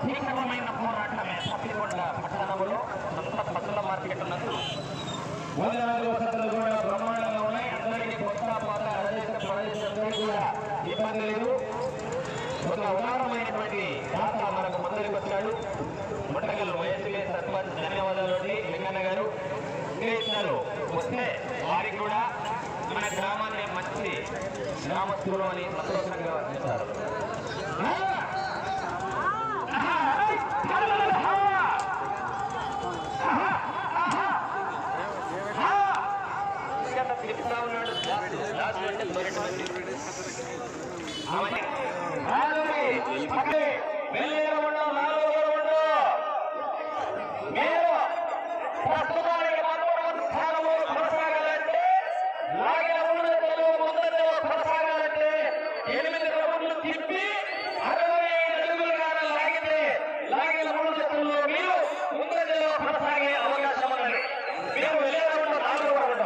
భీకరమైన పోరాటమే పత్తికొండ పట్టణంలో సొంత పత్తుల మార్కెట్ నందు 34 వసతులు కూడా బ్రహ్మాండంగా ఉన్నాయి. అందరికీ కొత్త పాత ప్రదేశం కూడా ఇబ్బంది లేదు. ఒక ఉదాహరణమైనటువంటి దాత మనకు ముందరికి వచ్చాడు. ముట్టగల్ వైఎస్పీ సర్పంచ్ ధన్యవాదాలు లింగన్న గారు. ఇచ్చారు వస్తే వారికి కూడా మన గ్రామాన్ని మంచి గ్రామస్తులు అని సంతోషంగా వర్ణించారు. తిప్పుతా ఉన్నాడు. ప్రస్తుతానికి స్థానంలో కొనసాగాలంటే కొనసాగాలంటే 8 రౌండ్లు తిప్పి 65 అడుగులుగా లాగితే లాగిన 3 జతల్లో మీరు ముందంజలో కొనసాగే అవకాశం ఉన్నది. మీరు వెళ్ళే రౌండ్ 4వ రౌండ్.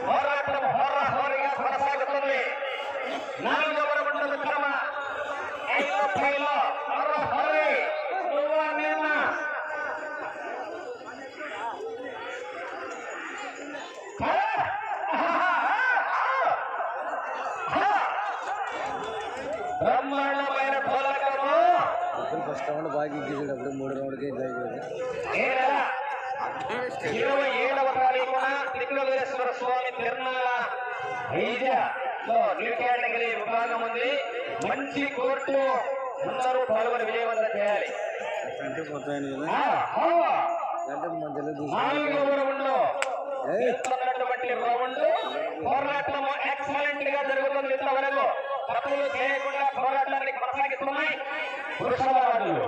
పోరాటం హోరాహోరీగా కొనసాగుతుంది. 4వ రౌండ్ క్రమ 5 హోరాహోరీ నిన్న బ్రహ్మాండమైన పోరాటము. ఫస్ట్ రౌండ్ బాగా గీసేటప్పుడు 3వ రౌండ్కి 27వ తారీఖున త్రిపురేశ్వర స్వామి తిరునాళ న్యూ కేటగిరీ విభాగం ఉంది. మంచి కోర్టు అందరూ పాల్గొని విజయవంతం చేయాలి. 4వ రౌండ్లో రౌండ్ పోరాటం ఎక్సలెంట్ గా జరుగుతుంది. ఇంతవరకు తప్పులు చేయకుండా పోరాటాన్ని కొనసాగిస్తున్నాయి వృషభ రాజులు.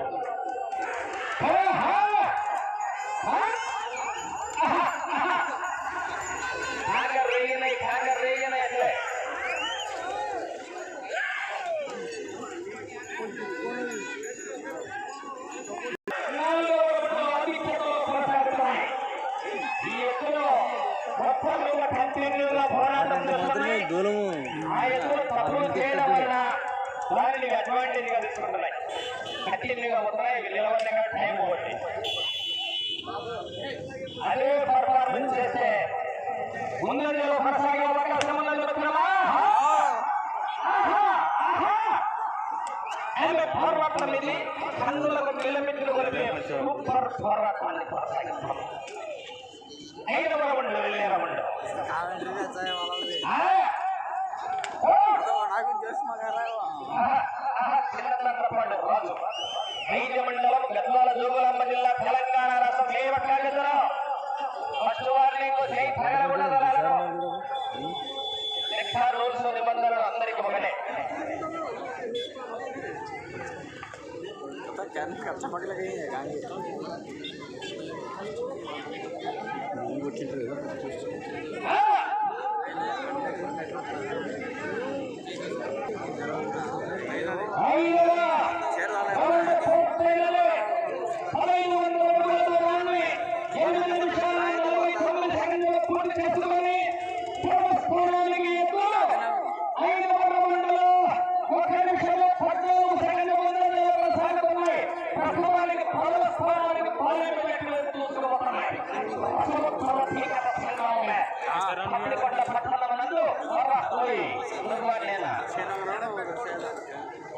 దానిని అడ్వాంటేజ్ గా తీసుకుంటున్నాయి. కంటిన్యూగా వస్తున్నాయి. నిలవగా టైం ఒకటి అదే పర్ఫార్మెన్స్ చేస్తే ముందంజలో కొనసాగే అవకాశం ఉన్నది. పోరాటం ఇది కన్నులకు నిలమిట్లు కొలిపే సూపర్ పోరాటాన్ని కొనసాగిస్తాం. 5వ రౌండ్ వెళ్ళే రౌండ్ ఐదు మండలం గద్వాల జోగులాంబ జిల్లా తెలంగాణ రాష్ట్రం. ఫస్ట్ వార్నింగ్ రూల్స్ నిబంధనలు అందరికీ ఒకటే.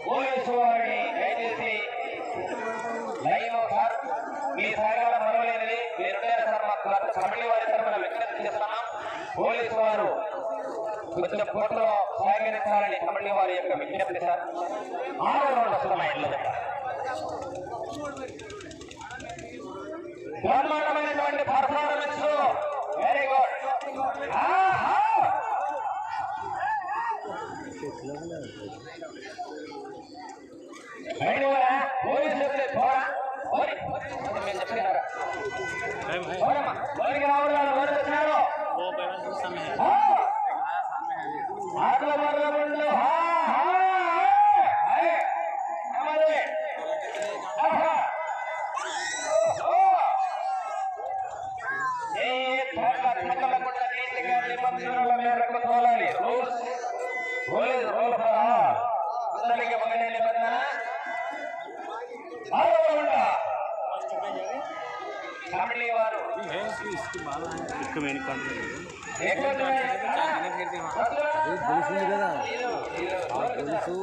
పోలీసు వారిని దయచేసి లైవ్ సార్ మీ సహకారం మరవలేనిది. మీరుండే సార్ మాకు కమిటీ వారి తరఫున విజ్ఞప్తి చేస్తున్నాం. పోలీసు వారు కొంచెం కోర్టులో సహకరించాలని కమిటీ వారి యొక్క విజ్ఞప్తి సార్. 6వ రౌండ్ వస్తున్నాయి. బ్రహ్మాండమైనటువంటి పర్ఫార్మెన్స్. Very good. పోలీసులు రావడాలు తగలకుండా నీటిగా నిబంధనల మేరకు తోలాలి. రూల్స్ అందరికి ఒకటే నిబంధన. కమిటీ వారు గొలుసు కదా గొలుసు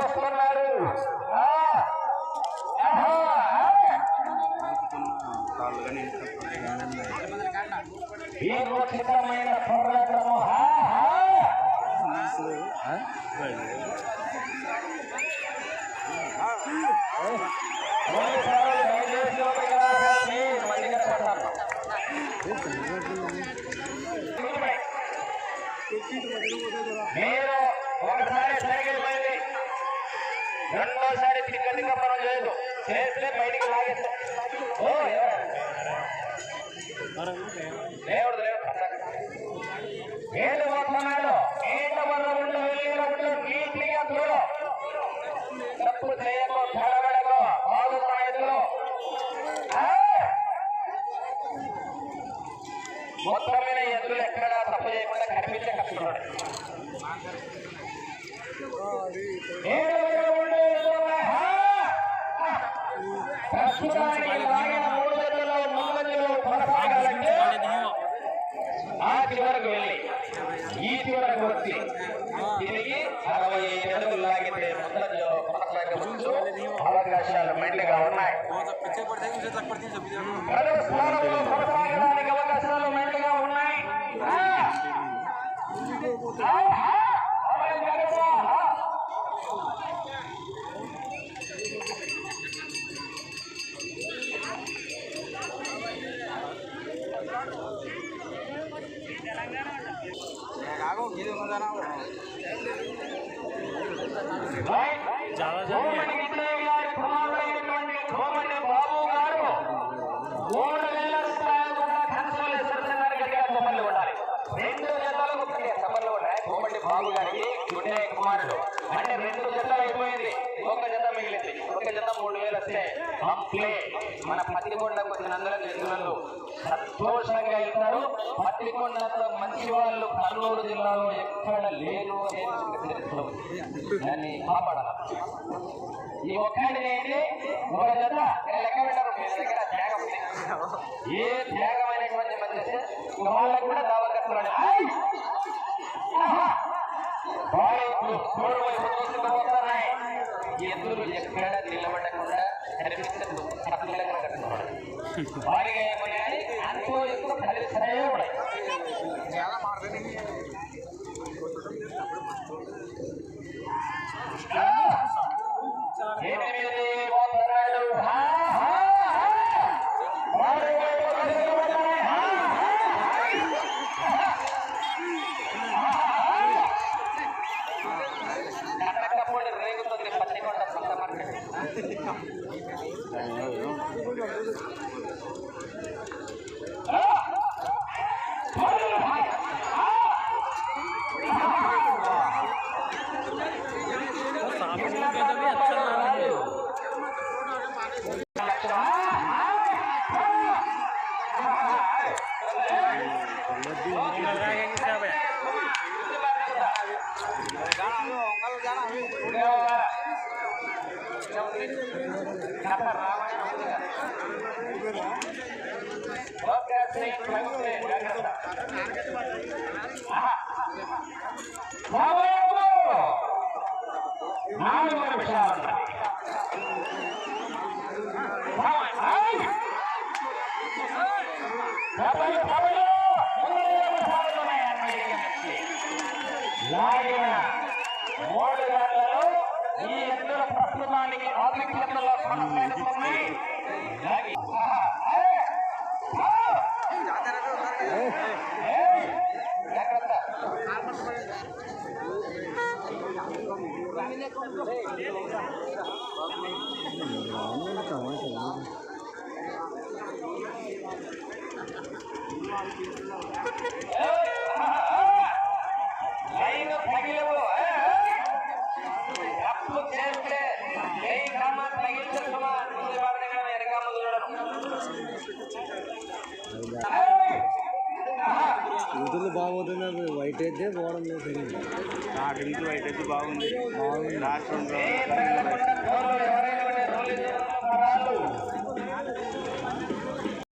వస్తున్నారు. వీరోచితమైన పోరాటము. మీరు ఒకసారి సైకిల్ పోయింది, రెండోసారి తిరిగి మనం చేయదు, చేస్తే బయటికి లాగేస్తాం. దేవుడు ఏడు పోతున్నాడు. ఈత వల్ల ఉండి వెళ్ళినప్పుడు నీట్గా చూడు. తప్పు చేయకు, తడబడకు, బాగుపడదు. మొత్తం మీద ఎద్దులు ఎక్కడా తప్పు చేయకుండా కనిపించే కష్టపడాడు. ప్రస్తుతానికి లాగిన 3 జతల్లో ముందంజలో కొనసాగాలంటే ఆ చివరకు వెళ్ళి ఈ చివరకు వచ్చి తిరిగి 65 అడుగులు లాగితే ముందంజలో కొనసాగవచ్చు. అవకాశాలు మెండుగా ఉన్నాయి. ప్రథమ స్థానంలో కొనసాగడానికి అవకాశాలు మెండుగా ఉన్నాయి. బాబు గారు 3,000 రూపాయలు కూడా కన్సోలేషన్ గట్టిగా సభలు ఉండాలి. 2 జతలకు సభలు ఉన్నాయి. కోమటి బాబు గారికి గుండె కుమారుడు అంటే 2 జతలు అయిపోయింది, 1 జత మిగిలింది. 1 జత 3,000 వస్తే కంప్లీట్. మన పత్తికొండకు వచ్చినందుకు ఎదురు సంతోషంగా వెళ్తారు. పత్తికొండతో మంచి వాళ్ళు కర్నూలు జిల్లాలో ఎక్కడ లేరు దాన్ని కాపాడాలి. ఈ ఒక్కడినేంటి 1 జత లెక్క పెట్టారు. మీ దగ్గర త్యాగం ఉంది, ఏ త్యాగమైనటువంటి మంచి వాళ్ళకు కూడా దావకస్తున్నాడు. చూసుకుపోతున్నాయి. ఎదురు ఎక్కడ నిలబడకుండా కనిపిస్తుంది. భారీగా ఏమన్నాయి అంతో ఎక్కువ కలిసే ఉన్నాయి. రేగుతుంది పత్తికొండ సొంత మార్కెట్. ఈ ఎద్దుల ప్రస్తుతానికి ఆధిక్యతలో కొనసాగుతున్నాయి. లైన్ తగిలవు తప్పు చేస్తే తగిలించుకున్నా యూతులు బాగుంటుంది, అది వైట్ అయితే బాగుంది. నాకు వైట్ అయితే బాగుంది. బాగుంది. లాస్ట్ 2 రౌండ్లు